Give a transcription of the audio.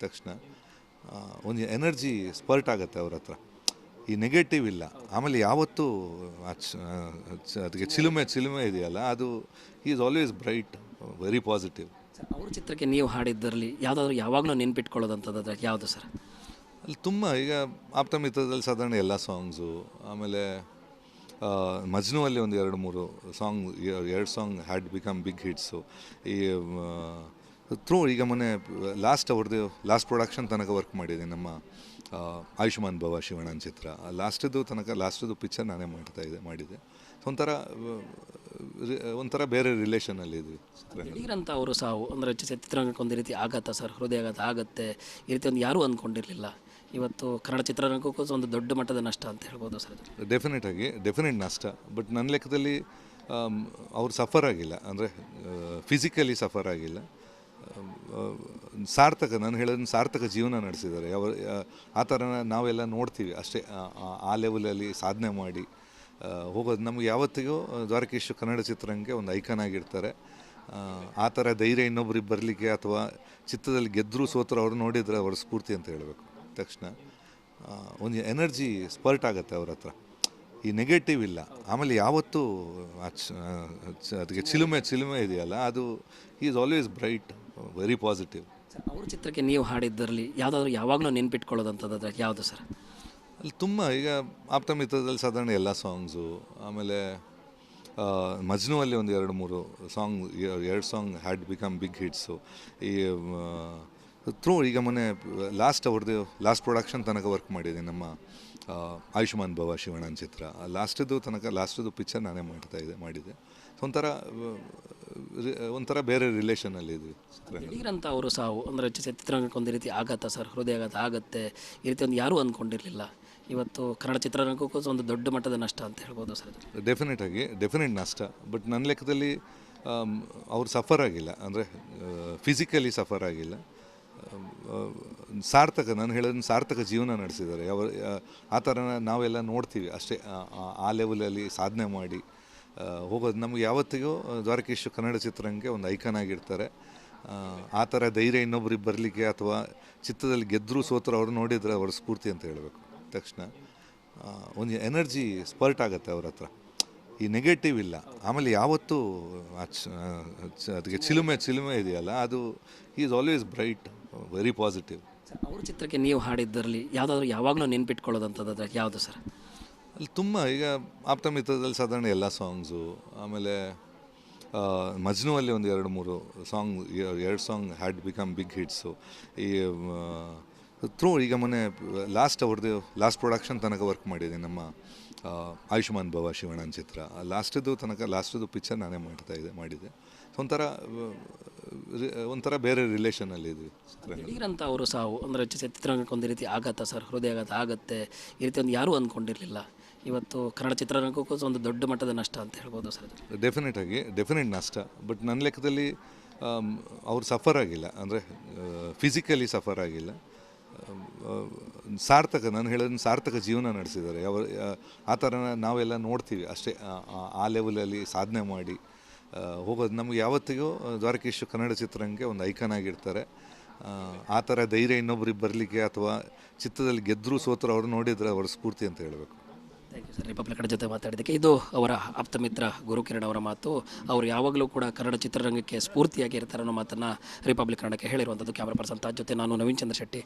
ತಕ್ಷಣ ಒಂದು energy spurt ಆಗುತ್ತೆ ಅವ್ರ ಹತ್ರ. ಈ ನೆಗೆಟಿವ್ ಇಲ್ಲ. ಆಮೇಲೆ ಯಾವತ್ತೂ ಅದಕ್ಕೆ ಚಿಲುಮೆ ಇದೆಯಲ್ಲ, ಅದು is always bright, very positive. ಅವ್ರ ಚಿತ್ರಕ್ಕೆ ನೀವು ಹಾಡಿದ್ದರಲ್ಲಿ ಯಾವುದಾದ್ರೂ ಯಾವಾಗಲೂ ನೆನ್ಪಿಟ್ಕೊಳ್ಳೋದಂಥದ್ದು ಯಾವುದು ಸರ್? ಅಲ್ಲಿ ತುಂಬ ಈಗ ಆಪ್ತಮಿತ್ರದಲ್ಲಿ ಸಾಧಾರಣ ಎಲ್ಲ ಸಾಂಗ್ಸು, ಆಮೇಲೆ ಮಜ್ನುವಲ್ಲಿ ಒಂದು 2-3 song, 2 song had become big hits. ಈ ಈಗ ಮೊನ್ನೆ ಅವ್ರದ್ದು ಲಾಸ್ಟ್ ಪ್ರೊಡಕ್ಷನ್ ತನಕ ವರ್ಕ್ ಮಾಡಿದ್ದೀನಿ, ನಮ್ಮ ಆಯುಷ್ಮಾನ್ ಭವ ಶಿವಣ್ಣನ ಚಿತ್ರ. ಲಾಸ್ಟದು ಪಿಕ್ಚರ್ ನಾನೇ ಮಾಡಿದೆ. ಒಂಥರ ಬೇರೆ ರಿಲೇಷನಲ್ಲಿ ಇದ್ವಿ. ದಿಢೀರಂತ ಅವರು ಸಾವು ಅಂದರೆ ಚಿತ್ರರಂಗಕ್ಕೆ ಒಂದು ರೀತಿ ಆಘಾತ ಸರ್, ಹೃದಯಾಘಾತ ಆಗುತ್ತೆ, ಈ ರೀತಿ ಒಂದು ಯಾರೂ ಅಂದ್ಕೊಂಡಿರಲಿಲ್ಲ. ಇವತ್ತು ಕನ್ನಡ ಚಿತ್ರರಂಗಕ್ಕೂ ಒಂದು ದೊಡ್ಡ ಮಟ್ಟದ ನಷ್ಟ ಅಂತ ಹೇಳ್ಬೋದು ಸರ್. ಡೆಫಿನೆಟ್ ನಷ್ಟ. ಬಟ್ ನನ್ನ ಲೆಕ್ಕದಲ್ಲಿ ಅವ್ರು ಸಫರ್ ಆಗಿಲ್ಲ, ಅಂದರೆ ಫಿಸಿಕಲಿ ಸಫರ್ ಆಗಿಲ್ಲ. ನಾನು ಹೇಳೋದನ್ನು ಸಾರ್ಥಕ ಜೀವನ ನಡೆಸಿದ್ದಾರೆ. ಆ ಥರ ನಾವೆಲ್ಲ ನೋಡ್ತೀವಿ ಅಷ್ಟೇ. ಆ ಲೆವೆಲಲ್ಲಿ ಸಾಧನೆ ಮಾಡಿ ಹೋಗೋದು ನಮಗೆ ಯಾವತ್ತಿಗೂ ದ್ವಾರಕೀಶ್ ಕನ್ನಡ ಚಿತ್ರರಂಗಕ್ಕೆ ಒಂದು ಐಕಾನ್ ಆಗಿರ್ತಾರೆ. ಆ ಥರ ಧೈರ್ಯ ಇನ್ನೊಬ್ರಿಗೆ ಬರಲಿಕ್ಕೆ, ಅಥವಾ ಚಿತ್ರದಲ್ಲಿ ಗೆದ್ದರೂ ಸೋತರು ಅವ್ರು ನೋಡಿದರೆ ಅವ್ರ ಸ್ಫೂರ್ತಿ ಅಂತ ಹೇಳಬೇಕು. ತಕ್ಷಣ ಒಂದು ಎನರ್ಜಿ ಸ್ಪರ್ಟ್ ಆಗುತ್ತೆ ಅವ್ರ ಹತ್ರ. ಈ ನೆಗೆಟಿವ್ ಇಲ್ಲ. ಆಮೇಲೆ ಯಾವತ್ತೂ ಅದಕ್ಕೆ ಚಿಲುಮೆ ಇದೆಯಲ್ಲ, ಅದು is always bright, very positive. ಅವ್ರ ಚಿತ್ರಕ್ಕೆ ನೀವು ಹಾಡಿದ್ದರಲ್ಲಿ ಯಾವುದಾದ್ರೂ ಯಾವಾಗಲೂ ನೆನ್ಪಿಟ್ಕೊಳ್ಳೋದಂಥದ್ದು ಯಾವುದು ಸರ್? ಅಲ್ಲಿ ತುಂಬ ಈಗ ಆಪ್ತಮಿತ್ರದಲ್ಲಿ ಸಾಧಾರಣ ಎಲ್ಲ ಸಾಂಗ್ಸು, ಆಮೇಲೆ ಮಜ್ನುವಲ್ಲಿ ಒಂದು 2-3 song, 2 song had become big hits. ಈ ಈಗ ಮೊನ್ನೆ ಅವ್ರದ್ದು ಲಾಸ್ಟ್ ಪ್ರೊಡಕ್ಷನ್ ತನಕ ವರ್ಕ್ ಮಾಡಿದ್ದೀನಿ, ನಮ್ಮ ಆಯುಷ್ಮಾನ್ ಭವ ಶಿವಣ್ಣನ ಚಿತ್ರ. ಲಾಸ್ಟದು ಪಿಕ್ಚರ್ ನಾನೇ ಮಾಡಿದೆ. ಒಂಥರ ಬೇರೆ ರಿಲೇಷನಲ್ಲಿ ಇದ್ವಿ. ದಿಢೀರಂತ ಅವರು ಸಾವು ಅಂದರೆ ಚಿತ್ರರಂಗಕ್ಕೆ ಒಂದು ರೀತಿ ಆಘಾತ ಸರ್, ಹೃದಯಾಘಾತ ಆಗುತ್ತೆ, ಈ ರೀತಿ ಒಂದು ಯಾರೂ ಅಂದ್ಕೊಂಡಿರಲಿಲ್ಲ. ಇವತ್ತು ಕನ್ನಡ ಚಿತ್ರರಂಗಕ್ಕೂ ಒಂದು ದೊಡ್ಡ ಮಟ್ಟದ ನಷ್ಟ ಅಂತ ಹೇಳ್ಬೋದು ಸರ್. ಡೆಫಿನೆಟ್ ನಷ್ಟ. ಬಟ್ ನನ್ನ ಲೆಕ್ಕದಲ್ಲಿ ಅವ್ರು ಸಫರ್ ಆಗಿಲ್ಲ, ಅಂದರೆ ಫಿಸಿಕಲಿ ಸಫರ್ ಆಗಿಲ್ಲ. ನಾನು ಹೇಳೋದನ್ನು ಸಾರ್ಥಕ ಜೀವನ ನಡೆಸಿದ್ದಾರೆ. ಆ ಥರ ನಾವೆಲ್ಲ ನೋಡ್ತೀವಿ ಅಷ್ಟೇ. ಆ ಲೆವೆಲಲ್ಲಿ ಸಾಧನೆ ಮಾಡಿ ಹೋಗೋದು ನಮಗೆ ಯಾವತ್ತಿಗೂ ದ್ವಾರಕೀಶ್ ಕನ್ನಡ ಚಿತ್ರರಂಗಕ್ಕೆ ಒಂದು ಐಕಾನ್ ಆಗಿರ್ತಾರೆ. ಆ ಥರ ಧೈರ್ಯ ಇನ್ನೊಬ್ರಿಗೆ ಬರಲಿಕ್ಕೆ, ಅಥವಾ ಚಿತ್ರದಲ್ಲಿ ಗೆದ್ದರೂ ಸೋತರು ಅವ್ರು ನೋಡಿದರೆ ಅವ್ರ ಸ್ಫೂರ್ತಿ ಅಂತ ಹೇಳಬೇಕು. ತಕ್ಷಣ ಒಂದು ಎನರ್ಜಿ ಸ್ಪರ್ಟ್ ಆಗುತ್ತೆ ಅವ್ರ ಹತ್ರ. ಈ ನೆಗೆಟಿವ್ ಇಲ್ಲ. ಆಮೇಲೆ ಯಾವತ್ತೂ ಅದಕ್ಕೆ ಚಿಲುಮೆ ಇದೆಯಲ್ಲ, ಅದು is always bright, very positive. ಅವ್ರ ಚಿತ್ರಕ್ಕೆ ನೀವು ಹಾಡಿದ್ದರಲ್ಲಿ ಯಾವುದಾದ್ರೂ ಯಾವಾಗಲೂ ನೆನ್ಪಿಟ್ಕೊಳ್ಳೋದಂಥದ್ದು ಯಾವುದು ಸರ್? ಅಲ್ಲಿ ತುಂಬ ಈಗ ಆಪ್ತಮಿತ್ರದಲ್ಲಿ ಸಾಧಾರಣ ಎಲ್ಲ ಸಾಂಗ್ಸು, ಆಮೇಲೆ ಮಜ್ನುವಲ್ಲಿ ಒಂದು 2-3 song, 2 song had become big hits. ಈ ಈಗ ಮೊನ್ನೆ ಅವ್ರದ್ದು ಲಾಸ್ಟ್ ಪ್ರೊಡಕ್ಷನ್ ತನಕ ವರ್ಕ್ ಮಾಡಿದ್ದೀನಿ, ನಮ್ಮ ಆಯುಷ್ಮಾನ್ ಭವ ಶಿವಣ್ಣನ ಚಿತ್ರ. ಲಾಸ್ಟದು ಪಿಕ್ಚರ್ ನಾನೇ ಮಾಡಿದೆ. ಒಂಥರ ಬೇರೆ ರಿಲೇಷನಲ್ಲಿ ಇದ್ವಿ. ದಿಢೀರಂತ ಅವರು ಸಾವು ಅಂದರೆ ಚಿತ್ರರಂಗಕ್ಕೆ ಒಂದು ರೀತಿ ಆಘಾತ ಸರ್, ಹೃದಯಾಘಾತ ಆಗುತ್ತೆ, ಈ ರೀತಿ ಒಂದು ಯಾರೂ ಅಂದ್ಕೊಂಡಿರಲಿಲ್ಲ. ಇವತ್ತು ಕನ್ನಡ ಚಿತ್ರರಂಗಕ್ಕೂ ಒಂದು ದೊಡ್ಡ ಮಟ್ಟದ ನಷ್ಟ ಅಂತ ಹೇಳ್ಬೋದು ಸರ್. ಡೆಫಿನೆಟ್ ನಷ್ಟ. ಬಟ್ ನನ್ನ ಲೆಕ್ಕದಲ್ಲಿ ಅವ್ರು ಸಫರ್ ಆಗಿಲ್ಲ, ಅಂದರೆ ಫಿಸಿಕಲಿ ಸಫರ್ ಆಗಿಲ್ಲ. ನಾನು ಹೇಳೋದನ್ನು ಸಾರ್ಥಕ ಜೀವನ ನಡೆಸಿದ್ದಾರೆ. ಆ ಥರ ನಾವೆಲ್ಲ ನೋಡ್ತೀವಿ ಅಷ್ಟೇ. ಆ ಲೆವೆಲಲ್ಲಿ ಸಾಧನೆ ಮಾಡಿ ಹೋಗೋದು ನಮಗೆ ಯಾವತ್ತಿಗೂ ದ್ವಾರಕೀಶ್ ಕನ್ನಡ ಚಿತ್ರರಂಗಕ್ಕೆ ಒಂದು ಐಕಾನ್ ಆಗಿರ್ತಾರೆ. ಆ ಥರ ಧೈರ್ಯ ಇನ್ನೊಬ್ರಿಗೆ ಬರಲಿಕ್ಕೆ, ಅಥವಾ ಚಿತ್ರದಲ್ಲಿ ಗೆದ್ದರೂ ಸೋತರು ಅವ್ರು ನೋಡಿದರೆ ಅವ್ರ ಸ್ಫೂರ್ತಿ ಅಂತ ಹೇಳಬೇಕು. Thank you sir. Republic Kannada ಜೊತೆ ಮಾತಾಡಿದ್ದಕ್ಕೆ. ಇದು ಅವರ ಆಪ್ತಮಿತ್ರ ಗುರುಕಿರಣ್ ಅವರ ಮಾತು. ಅವರು ಯಾವಾಗಲೂ ಕೂಡ ಕನ್ನಡ ಚಿತ್ರರಂಗಕ್ಕೆ ಸ್ಫೂರ್ತಿಯಾಗಿ ಇರ್ತಾರೆ ಅನ್ನೋ ಮಾತನ್ನು ರಿಪಬ್ಲಿಕ್ ಕನ್ನಡಕ್ಕೆ ಹೇಳಿರುವಂಥದ್ದು. ಕ್ಯಾಮ್ರಾ ಪರ್ಸನ್ ತಾಜ್ ಜೊತೆ ನಾನು ನವೀನ್ ಚಂದ್ರ ಶೆಟ್ಟಿ.